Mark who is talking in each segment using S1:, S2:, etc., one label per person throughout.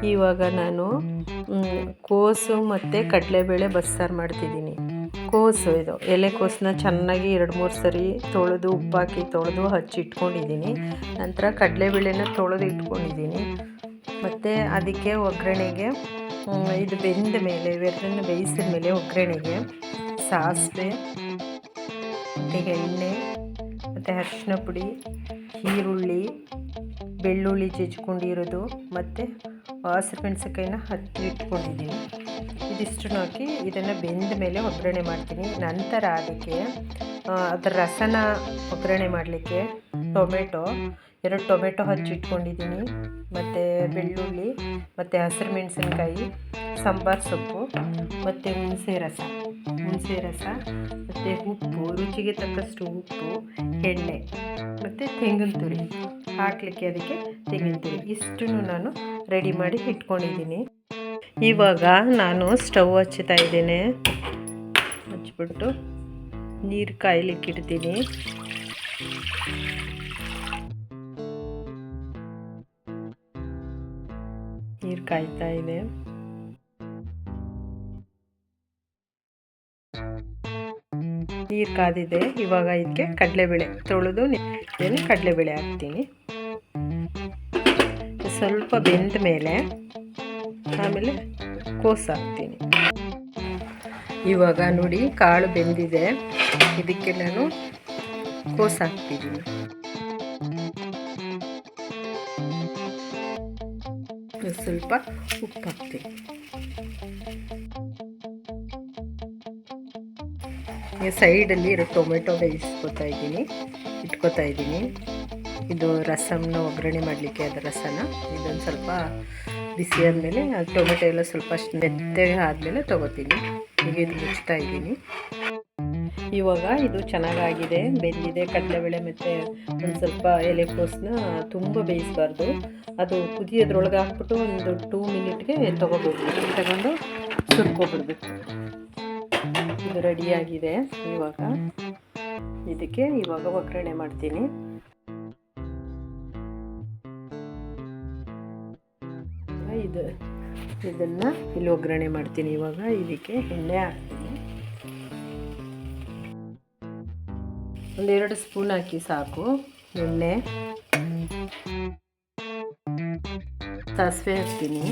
S1: ಇವಾಗ ನಾನು ಕೋಸು ಮತ್ತು ಕಡಲೆಬೇಳೆ ಬಸ್ಸಾರು ಮಾಡ್ತಿದ್ದೀನಿ. ಕೋಸು ಇದು ಎಲೆಕೋಸನ್ನ ಚೆನ್ನಾಗಿ 2-3 ಸರಿ ತೊಳೆದು ಉಪ್ಪಾಕಿ ತೊಳೆದು ಹಚ್ಚಿಟ್ಕೊಂಡಿದ್ದೀನಿ. ನಂತರ ಕಡಲೆಬೇಳೆನ ತೊಳೆದು ಇಟ್ಕೊಂಡಿದ್ದೀನಿ. ಮತ್ತು ಅದಕ್ಕೆ ಒಗ್ಗರಣೆಗೆ ಇದು ಬೆಂದ ಮೇಲೆ ಇವೆರಡನ್ನು ಬೇಯಿಸಿದ ಮೇಲೆ ಒಗ್ಗರಣೆಗೆ ಸಾಸಿವೆ ಮತ್ತು ಎಣ್ಣೆ ಮತ್ತು ಅರಿಶಿನ ಪುಡಿ, ಈರುಳ್ಳಿ, ಬೆಳ್ಳುಳ್ಳಿ ಜಜ್ಕೊಂಡಿರೋದು ಮತ್ತು ಹಸಿರು ಮೆಣಸಿನ್ಕಾಯಿನ ಹಚ್ಚಿ ಇಟ್ಕೊಂಡಿದ್ದೀನಿ. ಇದಿಷ್ಟನ್ನು ಹಾಕಿ ಇದನ್ನು ಬೆಂದ ಮೇಲೆ ಒಗ್ಗರಣೆ ಮಾಡ್ತೀನಿ. ನಂತರ ಅದಕ್ಕೆ ಅದರ ರಸನ ಒಗ್ಗರಣೆ ಮಾಡಲಿಕ್ಕೆ ಎರಡು ಟೊಮೆಟೊ ಹಚ್ಚಿಟ್ಕೊಂಡಿದ್ದೀನಿ, ಮತ್ತು ಬೆಳ್ಳುಳ್ಳಿ ಮತ್ತು ಹಸಿರು ಮೆಣಸಿನ್ಕಾಯಿ, ಸಾಂಬಾರು ಸೊಪ್ಪು ಮತ್ತು ಹುಣಸೆ ರಸ ಮತ್ತು ಉಪ್ಪು, ರುಚಿಗೆ ತಕ್ಕಷ್ಟು ಉಪ್ಪು, ಎಣ್ಣೆ ಮತ್ತು ತೆಂಗಿನ ತುರಿ ಹಾಕಲಿಕ್ಕೆ, ಅದಕ್ಕೆ ತೆಂಗಿನ ತುರಿ ಇಷ್ಟನ್ನು ನಾನು ರೆಡಿ ಮಾಡಿ ಇಟ್ಕೊಂಡಿದ್ದೀನಿ. ಇವಾಗ ನಾನು ಸ್ಟವ್ ಹಚ್ಚುತ್ತಾ ಇದ್ದೇನೆ. ಹಚ್ಬಿಟ್ಟು ನೀರು ಕಾಯ್ಲಿಕ್ಕೆ ಇಡ್ತೀನಿ. ನೀರು ಕಾಯ್ತಾ ಇದೆ. ನೀರು ಕಾದಿದೆ. ಇವಾಗ ಇದಕ್ಕೆ ಕಡಲೆಬೇಳೆ ತೊಳೆದು ಕಡಲೆಬೇಳೆ ಹಾಕ್ತೀನಿ. ಸ್ವಲ್ಪ ಬೆಂದ ಮೇಲೆ ಆಮೇಲೆ ಕೋಸು ಹಾಕ್ತೀನಿ. ಇವಾಗ ನೋಡಿ ಕಾಳು ಬೆಂದಿದೆ. ಇದಕ್ಕೆ ನಾನು ಕೋಸು ಹಾಕ್ತಿದ್ದೀನಿ. ಸ್ವಲ್ಪ ಉಪ್ಪು ಹಾಕ್ತೀನಿ. ಸೈಡಲ್ಲಿ ಇರೋ ಟೊಮೆಟೊ ಇಟ್ಕೋತಾ ಇದ್ದೀನಿ. ಇದು ರಸಮ್ನ ಒಗ್ಗರಣೆ ಮಾಡಲಿಕ್ಕೆ ಅದರ ರಸನ ಇದೊಂದು ಸ್ವಲ್ಪ ಬಿಸಿ ಆದಮೇಲೆ ಟೊಮೆಟೊ ಎಲ್ಲ ಸ್ವಲ್ಪ ಮೆತ್ತಗೆ ಆದಮೇಲೆ ತೊಗೋತೀನಿ. ಈಗ ಇದು ಮುಚ್ತಾ ಇದ್ದೀನಿ. ಇವಾಗ ಇದು ಚೆನ್ನಾಗಾಗಿದೆ, ಬೆಂದಿದೆ. ಕಡಲೆಬೇಳೆ ಮತ್ತು ಒಂದು ಸ್ವಲ್ಪ ಎಲೆಕೋಸನ್ನ ತುಂಬ ಬೇಯಿಸಬಾರ್ದು. ಅದು ಕುದಿಯೋದ್ರೊಳಗೆ ಹಾಕ್ಬಿಟ್ಟು ಒಂದು 2 ಮಿನಿಟ್ಗೆ ತಗೊಂಡು ಸುರ್ಕೊಬಿಡ್ಬೇಕು. ಇದು ರೆಡಿಯಾಗಿದೆ. ಇದಕ್ಕೆ ಒಗ್ಗರಣೆ ಮಾಡ್ತೀನಿ. ಇದನ್ನು ಇಲ್ಲಿ ಒಗ್ಗರಣೆ ಮಾಡ್ತೀನಿ. ಇವಾಗ ಇದಕ್ಕೆ ಎಣ್ಣೆ ಹಾಕ್ತೀನಿ. 1-2 ಸ್ಪೂನ್ ಹಾಕಿ ಸಾಕು ಎಣ್ಣೆ. ಸಾಸಿವೆ ಹಾಕ್ತೀನಿ.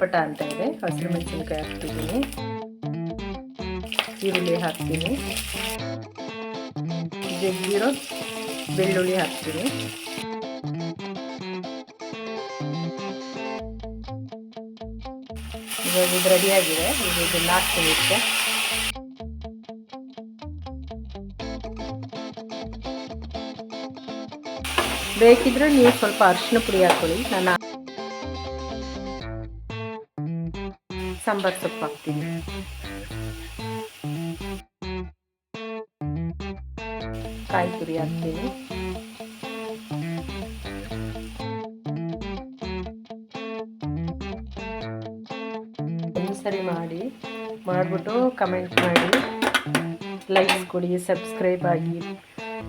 S1: ಪಟ ಅಂತ ಇದೆ. ಹಸಿರು ಮೆಣಸಿನ್ಕಾಯಿ ಹಾಕ್ತಿದ್ದೀನಿ. ಈರುಳ್ಳಿ ಹಾಕ್ತೀನಿ. ಜಜ್ಜಿರೋ ಬೆಳ್ಳುಳ್ಳಿ ಹಾಕ್ತೀನಿ. ಇವಾಗ ಇದು ರೆಡಿಯಾಗಿದೆ. ಇದನ್ನು ಹಾಕ್ತೀನಿ. ಇದಕ್ಕೆ ಬೇಕಿದ್ರೆ ನೀವು ಸ್ವಲ್ಪ ಅರಿಶಿನ ಪುಡಿ ಹಾಕ್ಕೊಳ್ಳಿ. ನಾನು ಸಾಂಬಾರು ಸೊಪ್ಪು ಹಾಕ್ತೀನಿ. ಕಾಯಿ ತುರಿ ಹಾಕ್ತೀನಿ. ಸರಿ ಮಾಡಿಬಿಟ್ಟು ಕಮೆಂಟ್ ಮಾಡಿ, ಲೈಕ್ಸ್ ಕೊಡಿ, ಸಬ್ಸ್ಕ್ರೈಬ್ ಆಗಿ.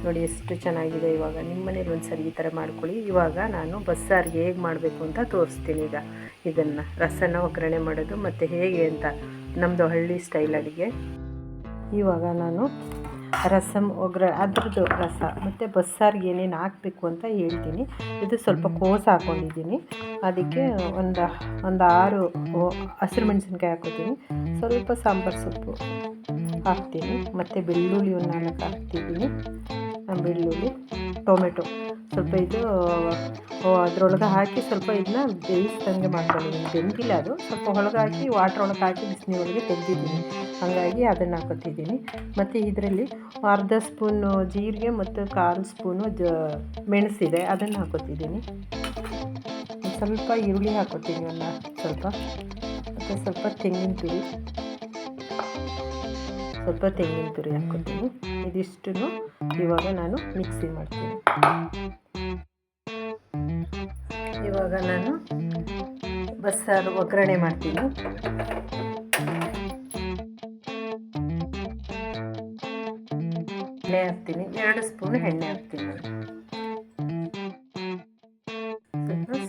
S1: ನೋಡಿ ಎಷ್ಟು ಚೆನ್ನಾಗಿದೆ. ಇವಾಗ ನಿಮ್ಮ ಮನೇಲಿ ಒಂದು ಸರಿ ಈ ಥರ ಮಾಡ್ಕೊಳ್ಳಿ. ಇವಾಗ ನಾನು ಬಸ್ಸಾರಿಗೆ ಹೇಗೆ ಮಾಡಬೇಕು ಅಂತ ತೋರಿಸ್ತೀನಿ. ಈಗ ಇದನ್ನು ರಸನ ಒಗ್ಗರಣೆ ಮಾಡೋದು ಮತ್ತು ಹೇಗೆ ಅಂತ ನಮ್ಮದು ಹಳ್ಳಿ ಸ್ಟೈಲ್ ಅಡುಗೆ. ಇವಾಗ ನಾನು ಅದ್ರದ್ದು ರಸ ಮತ್ತು ಬಸ್ಸಾರಿಗೆ ಏನೇನು ಹಾಕಬೇಕು ಅಂತ ಹೇಳ್ತೀನಿ. ಇದು ಸ್ವಲ್ಪ ಕೋಸು ಹಾಕ್ಕೊಂಡಿದ್ದೀನಿ. ಅದಕ್ಕೆ ಒಂದು 6 ಹಸಿರು ಮೆಣಸಿನ್ಕಾಯಿ ಹಾಕ್ಕೊತೀನಿ. ಸ್ವಲ್ಪ ಸಾಂಬಾರು ಸೊಪ್ಪು ಹಾಕ್ತೀನಿ. ಮತ್ತು ಬೆಳ್ಳುಳ್ಳಿ 4 ಹಾಕ್ತಿದ್ದೀನಿ. ಬೆಳ್ಳುಳ್ಳಿ, ಟೊಮೆಟೊ ಸ್ವಲ್ಪ ಇದು ಅದರೊಳಗೆ ಹಾಕಿ ಸ್ವಲ್ಪ ಇದನ್ನ ಬೇಯಿಸ್ದಂಗೆ ಮಾಡ್ಕೊಂಡಿದ್ದೀನಿ. ಬೆಂದಿಲ್ಲ, ಅದು ಸ್ವಲ್ಪ ಒಳಗೆ ಹಾಕಿ ವಾಟ್ರ್ ಒಳಗೆ ಹಾಕಿ ಬಿಸಿನೀರು ಒಳಗೆ ತೆಗೆದಿದ್ದೀನಿ. ಹಾಗಾಗಿ ಅದನ್ನು ಹಾಕೋತಿದ್ದೀನಿ. ಮತ್ತು ಇದರಲ್ಲಿ 1/2 ಸ್ಪೂನು ಜೀರಿಗೆ ಮತ್ತು 1/4 ಸ್ಪೂನು ಮೆಣಸಿದೆ, ಅದನ್ನು ಹಾಕೋತಿದ್ದೀನಿ. ಸ್ವಲ್ಪ ಈರುಳ್ಳಿ ಹಾಕೋತೀನಿ, ಸ್ವಲ್ಪ ಮತ್ತು ಸ್ವಲ್ಪ ತೆಂಗಿನ ತುರಿ ಹಾಕೋತೀನಿ. ಇದಿಷ್ಟನ್ನು ಇವಾಗ ನಾನು ಮಿಕ್ಸಿ ಮಾಡ್ತೀನಿ. ಇವಾಗ ನಾನು ಬಸ್ಸಾರು ಒಗ್ಗರಣೆ ಮಾಡ್ತೀನಿ. ಎಣ್ಣೆ ಹಾಕ್ತೀನಿ. 2 ಸ್ಪೂನ್ ಎಣ್ಣೆ ಹಾಕ್ತೀನಿ.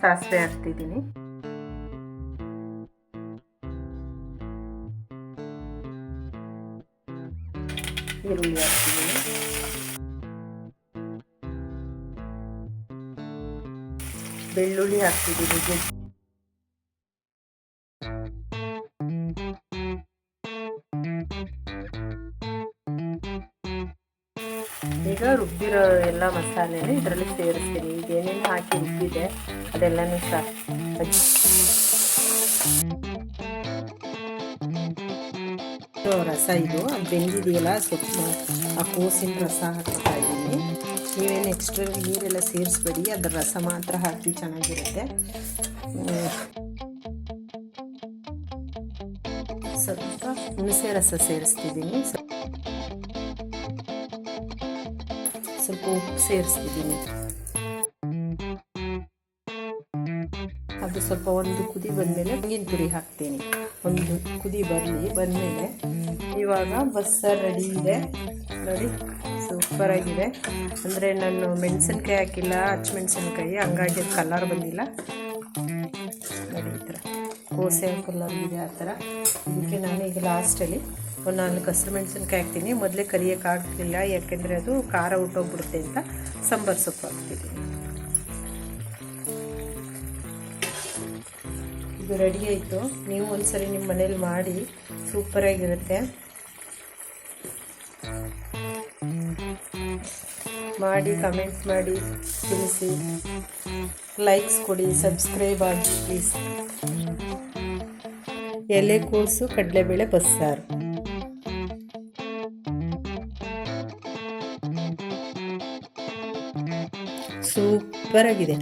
S1: ಸಾಸಿವೆ ಹಾಕ್ತಿದ್ದೀನಿ. ಈರುಳ್ಳಿ ಹಾಕ್ತಿದ್ದೀನಿ. ಬೆಳ್ಳುಳ್ಳಿ ಹಾಕ್ತಿದ್ದೀನಿ. ಈಗ ರುಬ್ಬಿರೋ ಎಲ್ಲ ಮಸಾಲೆನ ಇದರಲ್ಲಿ ಸೇರಿಸ್ತೀನಿ. ಈಗ ಏನೇನು ಹಾಕಿ ರುಬ್ಬಿದೆ ಅದೆಲ್ಲನೂ ಸಹ ರಸ ಇದು ಅದು ಬೆಂದಿದೆಯಲ್ಲ, ಸ್ವಲ್ಪ ಆ ಕೋಸಿನ ರಸ ಹಾಕ್ತಾ ಇದ್ದೀನಿ. ನೀವೇನು ಎಕ್ಸ್ಟ್ರಾ ನೀರೆಲ್ಲ ಸೇರಿಸ್ಬೇಡಿ, ಅದರ ರಸ ಮಾತ್ರ ಹಾಕಿ ಚೆನ್ನಾಗಿರುತ್ತೆ. ಸ್ವಲ್ಪ ಹುಣಸೆ ರಸ ಸೇರಿಸ್ತಿದ್ದೀನಿ. ಸ್ವಲ್ಪ ಉಪ್ಪು ಸೇರಿಸ್ತಿದ್ದೀನಿ. ಅದು ಸ್ವಲ್ಪ ಒಂದು ಕುದಿ ಬಂದಮೇಲೆ ತೆಂಗಿನ ತುರಿ ಹಾಕ್ತೀನಿ. ಒಂದು ಕುದಿ ಬಂದಮೇಲೆ ಇವಾಗ ಬಸ್ಸಾರು ರೆಡಿ ಇದೆ ನೋಡಿ, ಸೂಪರಾಗಿದೆ. ಅಂದರೆ ನಾನು ಮೆಣಸಿನ್ಕಾಯಿ ಹಾಕಿಲ್ಲ, ಹಸಿಮೆಣಸಿನ್ಕಾಯಿ, ಹಂಗಾಗಿ ಅದು ಕಲರ್ ಬಂದಿಲ್ಲ ನೋಡಿ. ಈ ಥರ ಕೋಸೆ ಕಲರ್ ಇದೆ ಆ ಥರ. ಇದಕ್ಕೆ ನಾನು ಈಗ ಲಾಸ್ಟಲ್ಲಿ ಒಂದು 4 ಹಸಿಮೆಣಸಿನ್ಕಾಯಿ ಹಾಕ್ತೀನಿ. ಮೊದಲೇ ಕರಿಯೋಕ್ಕಾಗಲಿಲ್ಲ, ಯಾಕೆಂದರೆ ಅದು ಖಾರ ಹುಟ್ಟೋಗ್ಬಿಡುತ್ತೆ ಅಂತ ಸಾಂಬಾರು ಸೊಪ್ಪು ಹಾಕ್ತಿದ್ದೀನಿ. ಇದು ರೆಡಿ ಆಯಿತು. ನೀವು ಒಂದ್ಸರಿ ನಿಮ್ಮ ಮನೇಲಿ ಮಾಡಿ, ಸೂಪರಾಗಿರುತ್ತೆ. ಮಾಡಿ ಕಮೆಂಟ್ ಮಾಡಿ ತಿಳಿಸಿ, ಲೈಕ್ಸ್ ಕೊಡಿ, ಸಬ್ಸ್ಕ್ರೈಬ್ ಆಗಿ ಪ್ಲೀಸ್. ಎಲೆಕೋಸು ಕಡಲೆಬೇಳೆ ಬಸ್ಸಾರು ಸೂಪರಾಗಿದೆ.